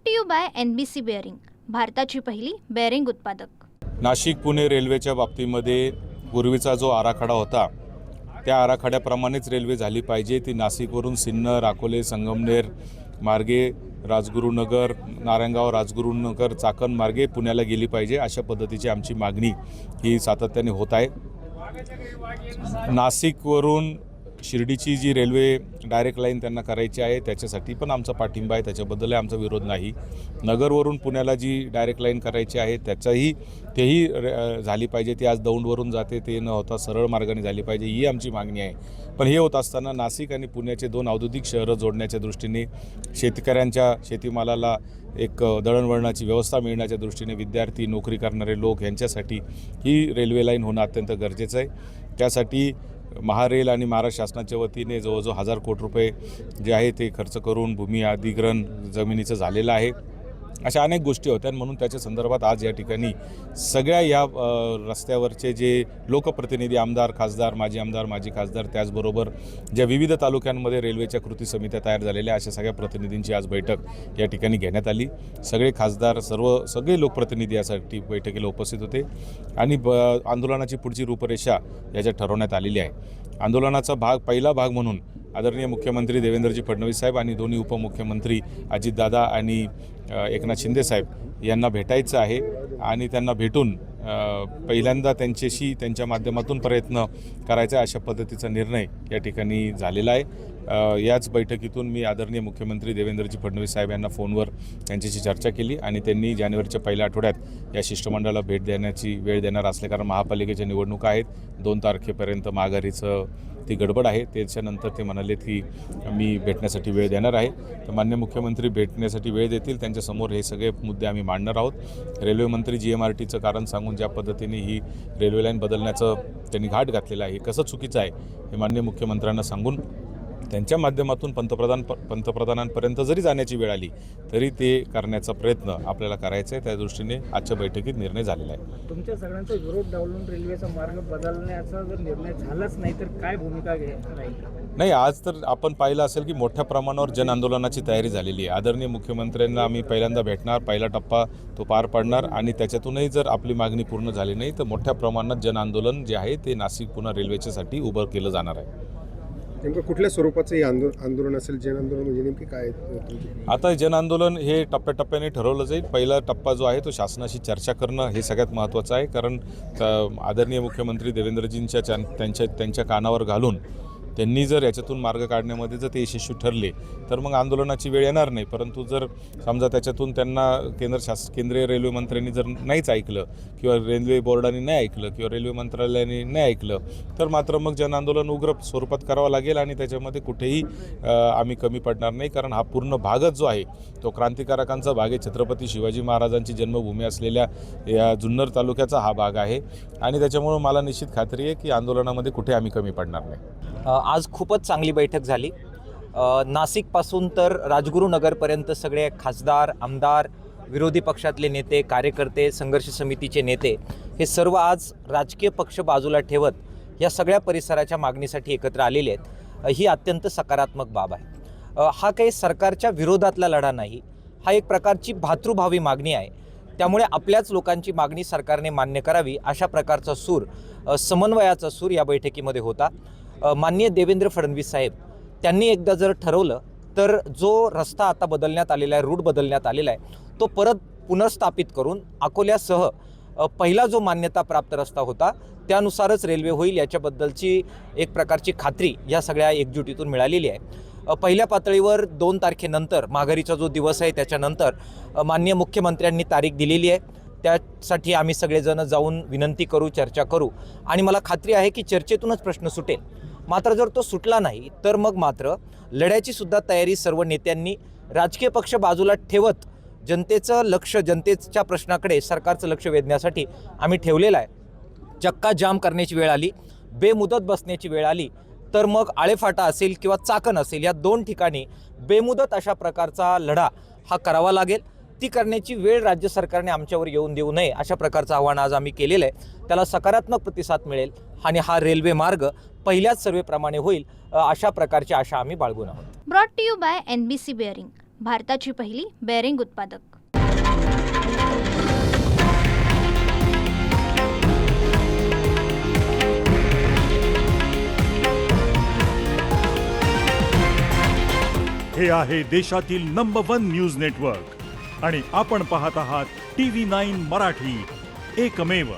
To you by NBC bearing, भारताची पहिली bearing उत्पादक। नाशिक पुणे रेल्वेच्या बाबतीमध्ये पूर्वीचा जो आराखडा होता त्या आराखड्याप्रमाणेच रेल्वे झाली पाहिजे। ती नाशिकवरून सिन्नर, अकोले, संगमनेर मार्गे राजगुरुनगर, नारायणगाव, राजगुरुनगर, चाकण मार्गे पुण्याला गेली पाहिजे, अशा पद्धतीची आमची मागणी ही सातत्याने होत आहे। नाशिकवरून शिर्डीची जी रेल्वे डायरेक्ट लाईन त्यांना करायची आहे त्याच्यासाठी पण आमचा पाठिंबा आहे, त्याच्याबद्दल आमचा विरोध नाही। नगरवरून पुण्याला जी डायरेक्ट लाईन करायची आहे तेही झाली पाहिजे। ती आज दौंडवरून जाते, ते न होता सरळ मार्गाने झाली पाहिजे, ही आमची मागणी आहे। पण हे होत असताना नाशिक आणि पुण्याचे दोन औद्योगिक शहरं जोडण्याच्या दृष्टीने, शेतकऱ्यांच्या शेतीमालाला एक दळणवळणाची व्यवस्था मिळण्याच्या दृष्टीने, विद्यार्थी, नोकरी करणारे लोक यांच्यासाठी ही रेल्वे लाईन होणं अत्यंत गरजेचं आहे। त्यासाठी महारेल आणि महाराष्ट्र शासनाच्या वतीने जवळजवळ 1000 कोटी रुपये जे आहे ते खर्च करून भूमी अधिग्रहण जमिनीचं झालेलं आहे। अशा अनेक गोष्टी होत्या, म्हणून त्याच्या संदर्भात आज या ठिकाणी सगळ्या या रस्त्यावरचे जे लोकप्रतिनिधी, आमदार, खासदार, माजी खासदार, त्याचबरोबर ज्या विविध तालुक्यांमध्ये रेल्वेच्या कृती समित्या तयार झालेल्या अशा सगळ्या प्रतिनिधींची आज बैठक या ठिकाणी घेण्यात आली। सगळे खासदार, सगळे लोकप्रतिनिधी यासाठी बैठकीला उपस्थित होते आणि आंदोलनाची पुढची रूपरेषा याच्यात ठरवण्यात आलेली आहे। आंदोलनाचा पहिला भाग म्हणून आदरणीय मुख्यमंत्री देवेंद्रजी फडणवीस साहेब आणि दोन्ही उपमुख्यमंत्री अजितदादा आणि एकनाथ शिंदे साहेब यांना भेटायचं आहे आणि त्यांना भेटून पहिल्यांदा त्यांच्या माध्यमातून प्रयत्न करायचा अशा पद्धतीचा निर्णय या ठिकाणी झालेला आहे। याच बैठकीतून मी आदरणीय मुख्यमंत्री देवेंद्रजी फडणवीस साहेब यांना फोनवर त्यांच्याशी चर्चा केली आणि त्यांनी जानेवारीच्या पहिल्या आठवड्यात या शिष्टमंडळाला भेट देण्याची वेळ देणार असल्या, कारण महापालिकेच्या निवडणुका आहेत, 2 तारखेपर्यंत माघारीचं ती गडबड आहे। त्याच्यानंतर ते म्हणाले की मी भेटण्यासाठी वेळ देणार आहे। तर माननीय मुख्यमंत्री भेटण्यासाठी वेळ देतील, त्यांच्यासमोर हे सगळे मुद्दे आम्ही मांडणार आहोत। रेल्वे मंत्री GMRTचं कारण सांगून ज्या पद्धतीने ही रेल्वे लाईन बदलण्याचं त्यांनी घाट घातलेला आहे, हे कसं चुकीचं आहे हे माननीय मुख्यमंत्र्यांना सांगून त्यांच्या माध्यमातून पंतप्रधानांपर्यंत जरी जाण्याची वेळ आली तरी ते करण्याचा प्रयत्न आपल्याला करायचा आहे। त्या दृष्टीने आजच्या बैठकीत निर्णय झालेला आहे। तुमच्या सगळ्यांचा विरोध डावलून रेल्वेचा मार्ग बदलण्याचा जर निर्णय झालाच नाही तर काय भूमिका राहील? नाही, आज तर आपण पाहिलं असेल की मोठ्या प्रमाणावर जनआंदोलनाची तयारी झालेली आहे। आदरणीय मुख्यमंत्र्यांना आम्ही पहिल्यांदा भेटणार, पहिला टप्पा तो पार पाडणार आणि त्याच्यातूनही जर आपली मागणी पूर्ण झाली नाही तर मोठ्या प्रमाणात जनआंदोलन जे आहे ते नाशिक पुणे रेल्वेच्यासाठी उभं केलं जाणार आहे। नेमकं कुठल्या स्वरूपाचं हे आंदोलन असेल? जनआंदोलन म्हणजे नेमकी काय? आता जनआंदोलन हे टप्प्याटप्प्याने ठरवलं जाईल। पहिला टप्पा जो आहे तो शासनाशी चर्चा करणं हे सगळ्यात महत्त्वाचं आहे, कारण आदरणीय मुख्यमंत्री देवेंद्रजींच्या त्यांच्या कानावर घालून त्यांनी जर याच्यातून मार्ग काढण्यामध्ये जर ते यशस्वी ठरले तर मग आंदोलनाची वेळ येणार नाही। परंतु जर समजा त्याच्यातून त्यांना केंद्रीय रेल्वे मंत्र्यांनी जर नाहीच ऐकलं किंवा रेल्वे बोर्डाने नाही ऐकलं किंवा रेल्वे मंत्रालयाने नाही ऐकलं तर मात्र मग जनआंदोलन उग्र स्वरूपात करावं लागेल आणि त्याच्यामध्ये कुठेही आम्ही कमी पडणार नाही, कारण हा पूर्ण भागच जो आहे तो क्रांतिकारकांचा भाग आहे। छत्रपती शिवाजी महाराजांची जन्मभूमी असलेल्या या जुन्नर तालुक्याचा हा भाग आहे आणि त्याच्यामुळं मला निश्चित खात्री आहे की आंदोलनामध्ये कुठे आम्ही कमी पडणार नाही। आज खूपच चांगली बैठक झाली। नाशिकपासून तर राजगुरुनगरपर्यंत सगळे खासदार, आमदार, विरोधी पक्षातले नेते, कार्यकर्ते, संघर्ष समितीचे नेते हे सर्व आज राजकीय पक्ष बाजूला ठेवत या सगळ्या परिसराच्या मागणीसाठी एकत्र आलेले आहेत। ही अत्यंत सकारात्मक बाब आहे। हा काही सरकारच्या विरोधातला लढा नाही, हा एक प्रकारची भातृभावी मागणी आहे। त्यामुळे आपल्याच लोकांची मागणी सरकारने मान्य करावी अशा प्रकारचा सूर, समन्वयाचा सूर या बैठकीमध्ये होता। माननीय देवेंद्र फडणवीस साहेब त्यांनी एकदा जर ठरवलं तर जो रस्ता आता बदलण्यात आलेला आहे, रूट बदलण्यात आलेला आहे, तो परत पुनर्स्थापित करून अकोल्यासह पहिला जो मान्यता प्राप्त रस्ता होता त्यानुसारच रेल्वे होईल याच्याबद्दलची एक प्रकारची खात्री या सगळ्या एकजुटीतून मिळालेली आहे। पहिल्या पातळीवर 2 तारखेनंतर माघारीचा जो दिवस आहे त्याच्यानंतर माननीय मुख्यमंत्र्यांनी तारीख दिलेली आहे। त्यासाठी आम्ही सगळेजण जाऊन विनंती करू, चर्चा करू आणि मला खात्री आहे की चर्चेतूनच प्रश्न सुटेल। मात्र जर तो सुटला नाही तर मग मात्र लढ्याची सुद्धा तयारी सर्व नेत्यांनी राजकीय पक्ष बाजूला ठेवत जनतेचं लक्ष, जनतेच्या प्रश्नाकडे सरकारचं लक्ष वेधण्यासाठी आम्ही ठेवलेलं आहे। चक्का जाम करण्याची वेळ आली, बेमुदत बसण्याची वेळ आली तर मग आळेफाटा असेल किंवा चाकण असेल या 2 ठिकाणी बेमुदत अशा प्रकारचा लढा हा करावा लागेल। ती करण्याची वेळ राज्य सरकारने आमच्यावर येऊन देऊ नये अशा प्रकारचं आव्हान आज आम्ही केलेलं आहे। त्याला सकारात्मक प्रतिसाद मिळेल आणि हा रेल्वे मार्ग पहिल्याच सर्वेप्रमाणे होईल अशा प्रकारची आशा आम्ही बाळगून आहोत। Brought to you by NBC bearing, भारताची पहिली बेअरिंग उत्पादक. हे आहे देशातील नंबर 1 न्यूज नेटवर्क आणि आपण पाहत आहात TV9 मराठी, एकमेव.